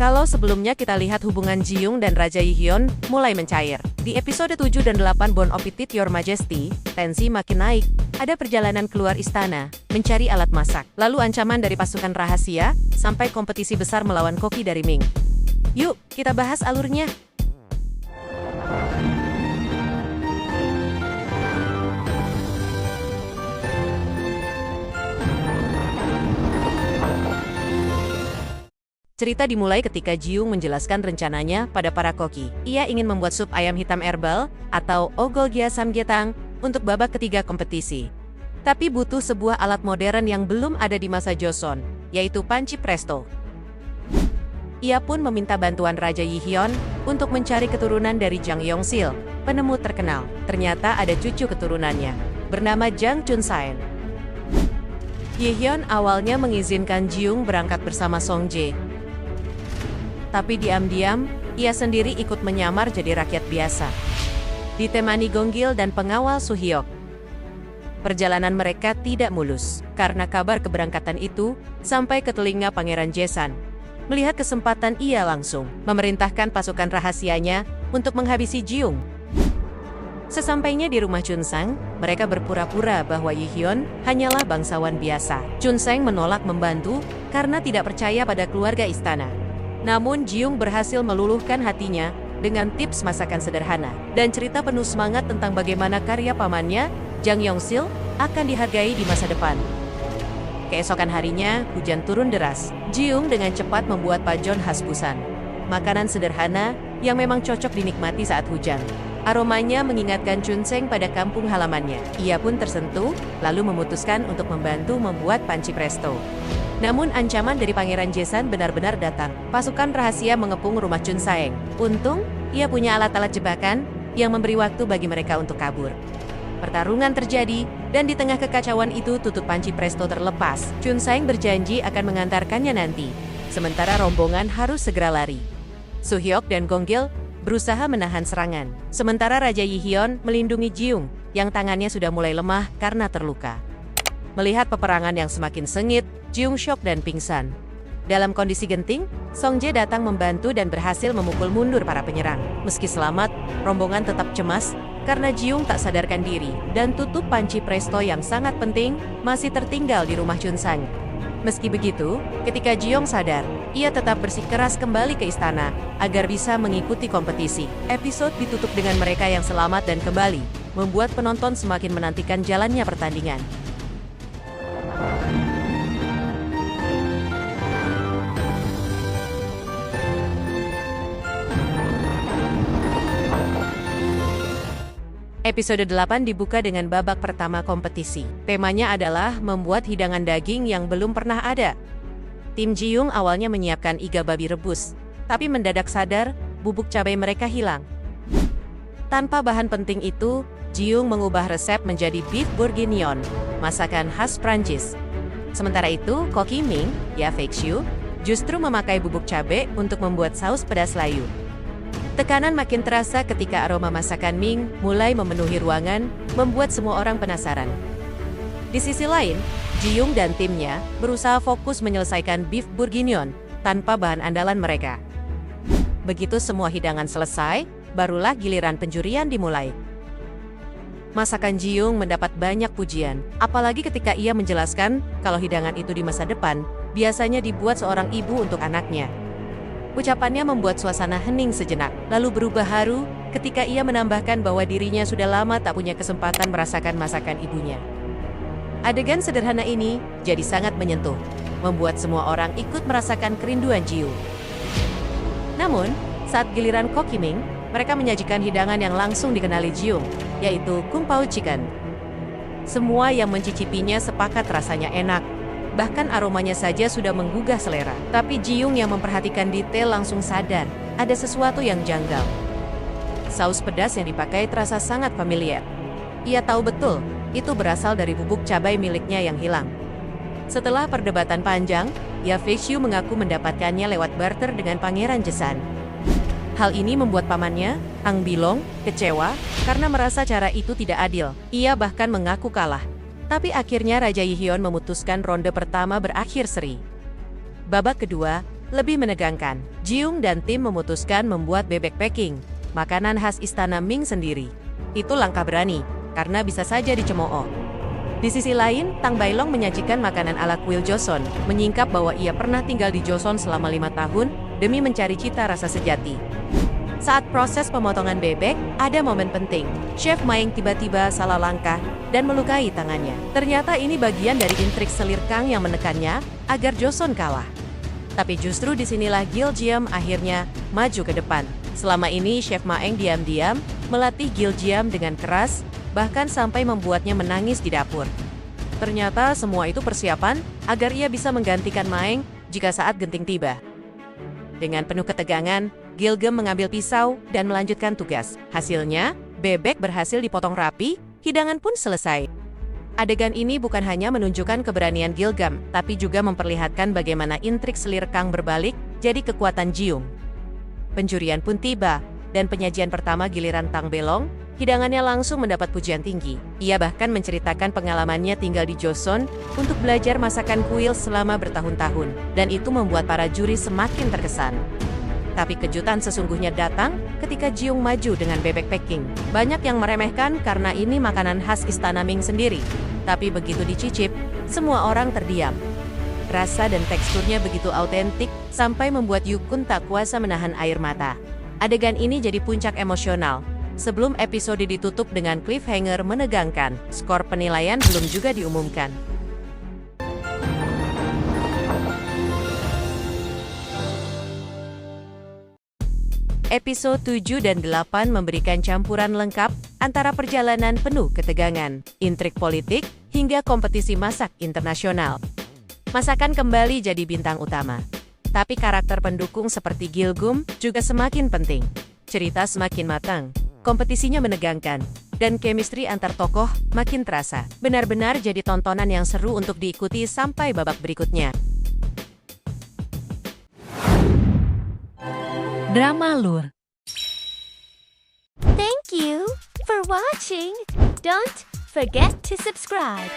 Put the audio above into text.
Kalau sebelumnya kita lihat hubungan Ji-young dan Raja Yi-hyun mulai mencair. Di episode 7 dan 8 Bon Appetit Your Majesty, tensi makin naik. Ada perjalanan keluar istana, mencari alat masak, lalu ancaman dari pasukan rahasia, sampai kompetisi besar melawan koki dari Ming. Yuk, kita bahas alurnya. Cerita dimulai ketika Ji-young menjelaskan rencananya pada para koki. Ia ingin membuat sup ayam hitam herbal, atau Ogolgya Samgyetang, untuk babak ketiga kompetisi. Tapi butuh sebuah alat modern yang belum ada di masa Joseon, yaitu panci presto. Ia pun meminta bantuan Raja Yi-hyun untuk mencari keturunan dari Jang Yong-sil, penemu terkenal. Ternyata ada cucu keturunannya, bernama Jang Chun-saen. Yi-hyun awalnya mengizinkan Ji-young berangkat bersama Song-jae. Tapi diam-diam, ia sendiri ikut menyamar jadi rakyat biasa. Ditemani Gonggil dan pengawal Suhyok. Perjalanan mereka tidak mulus, karena kabar keberangkatan itu sampai ke telinga Pangeran Jaesan. Melihat kesempatan, ia langsung memerintahkan pasukan rahasianya untuk menghabisi Ji-young. Sesampainya di rumah Chun-sang, mereka berpura-pura bahwa Yi-hyun hanyalah bangsawan biasa. Chun-sang menolak membantu karena tidak percaya pada keluarga istana. Namun Ji-young berhasil meluluhkan hatinya dengan tips masakan sederhana dan cerita penuh semangat tentang bagaimana karya pamannya, Jang Yong-sil, akan dihargai di masa depan. Keesokan harinya, hujan turun deras. Ji-young dengan cepat membuat pajon khas Busan. Makanan sederhana yang memang cocok dinikmati saat hujan. Aromanya mengingatkan Chun-sang pada kampung halamannya. Ia pun tersentuh, lalu memutuskan untuk membantu membuat panci presto. Namun ancaman dari Pangeran Jaesan benar-benar datang. Pasukan rahasia mengepung rumah Chun-saeng. Untung, ia punya alat-alat jebakan yang memberi waktu bagi mereka untuk kabur. Pertarungan terjadi, dan di tengah kekacauan itu tutup panci presto terlepas. Chun-saeng berjanji akan mengantarkannya nanti. Sementara rombongan harus segera lari. Suhyok dan Gonggil berusaha menahan serangan. Sementara Raja Yi-hyun melindungi Ji-young, yang tangannya sudah mulai lemah karena terluka. Melihat peperangan yang semakin sengit, Ji-young syok dan pingsan. Dalam kondisi genting, Song-jae datang membantu dan berhasil memukul mundur para penyerang. Meski selamat, rombongan tetap cemas karena Ji-young tak sadarkan diri dan tutup panci presto yang sangat penting masih tertinggal di rumah Chun-sang. Meski begitu, ketika Ji-young sadar, ia tetap bersikeras kembali ke istana agar bisa mengikuti kompetisi. Episode ditutup dengan mereka yang selamat dan kembali, membuat penonton semakin menantikan jalannya pertandingan. Episode 8 dibuka dengan babak pertama kompetisi. Temanya adalah membuat hidangan daging yang belum pernah ada. Tim Ji-young awalnya menyiapkan iga babi rebus, tapi mendadak sadar bubuk cabai mereka hilang. Tanpa bahan penting itu, Ji-young mengubah resep menjadi beef bourguignon, masakan khas Prancis. Sementara itu, koki Ming, Ya Feixiu, justru memakai bubuk cabai untuk membuat saus pedas layu. Tekanan makin terasa ketika aroma masakan Ming mulai memenuhi ruangan, membuat semua orang penasaran. Di sisi lain, Ji-young dan timnya berusaha fokus menyelesaikan beef bourguignon tanpa bahan andalan mereka. Begitu semua hidangan selesai, barulah giliran penjurian dimulai. Masakan Ji-young mendapat banyak pujian, apalagi ketika ia menjelaskan kalau hidangan itu di masa depan biasanya dibuat seorang ibu untuk anaknya. Ucapannya membuat suasana hening sejenak, lalu berubah haru ketika ia menambahkan bahwa dirinya sudah lama tak punya kesempatan merasakan masakan ibunya. Adegan sederhana ini jadi sangat menyentuh, membuat semua orang ikut merasakan kerinduan Ji-young. Namun, saat giliran koki Ming, mereka menyajikan hidangan yang langsung dikenali Ji-young, yaitu Kung Pao Chicken. Semua yang mencicipinya sepakat rasanya enak. Bahkan aromanya saja sudah menggugah selera. Tapi Ji-young yang memperhatikan detail langsung sadar, ada sesuatu yang janggal. Saus pedas yang dipakai terasa sangat familiar. Ia tahu betul, itu berasal dari bubuk cabai miliknya yang hilang. Setelah perdebatan panjang, Ya Feixiu mengaku mendapatkannya lewat barter dengan Pangeran Jaesan. Hal ini membuat pamannya, Ang Bilong, kecewa karena merasa cara itu tidak adil. Ia bahkan mengaku kalah. Tapi akhirnya Raja Yi-hyun memutuskan ronde pertama berakhir seri. Babak kedua, lebih menegangkan. Jiung dan tim memutuskan membuat bebek packing, makanan khas istana Ming sendiri. Itu langkah berani, karena bisa saja dicemooh. Di sisi lain, Tang Bailong menyajikan makanan ala kuil Joseon, menyingkap bahwa ia pernah tinggal di Joseon selama 5 tahun demi mencari cita rasa sejati. Saat proses pemotongan bebek, ada momen penting. Chef Maeng tiba-tiba salah langkah dan melukai tangannya. Ternyata ini bagian dari intrik selir Kang yang menekannya agar Joseon kalah. Tapi justru disinilah Gil Jiam akhirnya maju ke depan. Selama ini Chef Maeng diam-diam melatih Gil Jiam dengan keras, bahkan sampai membuatnya menangis di dapur. Ternyata semua itu persiapan agar ia bisa menggantikan Maeng jika saat genting tiba. Dengan penuh ketegangan, Gilgem mengambil pisau dan melanjutkan tugas. Hasilnya, bebek berhasil dipotong rapi, hidangan pun selesai. Adegan ini bukan hanya menunjukkan keberanian Gilgam, tapi juga memperlihatkan bagaimana intrik selir Kang berbalik jadi kekuatan Jiung. Penjurian pun tiba, dan penyajian pertama giliran Tang Belong, hidangannya langsung mendapat pujian tinggi. Ia bahkan menceritakan pengalamannya tinggal di Joseon untuk belajar masakan kuil selama bertahun-tahun, dan itu membuat para juri semakin terkesan. Tapi kejutan sesungguhnya datang ketika Jiung maju dengan bebek packing. Banyak yang meremehkan karena ini makanan khas istana Ming sendiri. Tapi begitu dicicip, semua orang terdiam. Rasa dan teksturnya begitu autentik sampai membuat Yukun tak kuasa menahan air mata. Adegan ini jadi puncak emosional. Sebelum episode ditutup dengan cliffhanger menegangkan, skor penilaian belum juga diumumkan. Episode 7 dan 8 memberikan campuran lengkap antara perjalanan penuh ketegangan, intrik politik, hingga kompetisi masak internasional. Masakan kembali jadi bintang utama. Tapi karakter pendukung seperti Gilgum juga semakin penting. Cerita semakin matang, kompetisinya menegangkan, dan chemistry antar tokoh makin terasa. Benar-benar jadi tontonan yang seru untuk diikuti sampai babak berikutnya. Drama Lur. Thank you for watching. Don't forget to subscribe.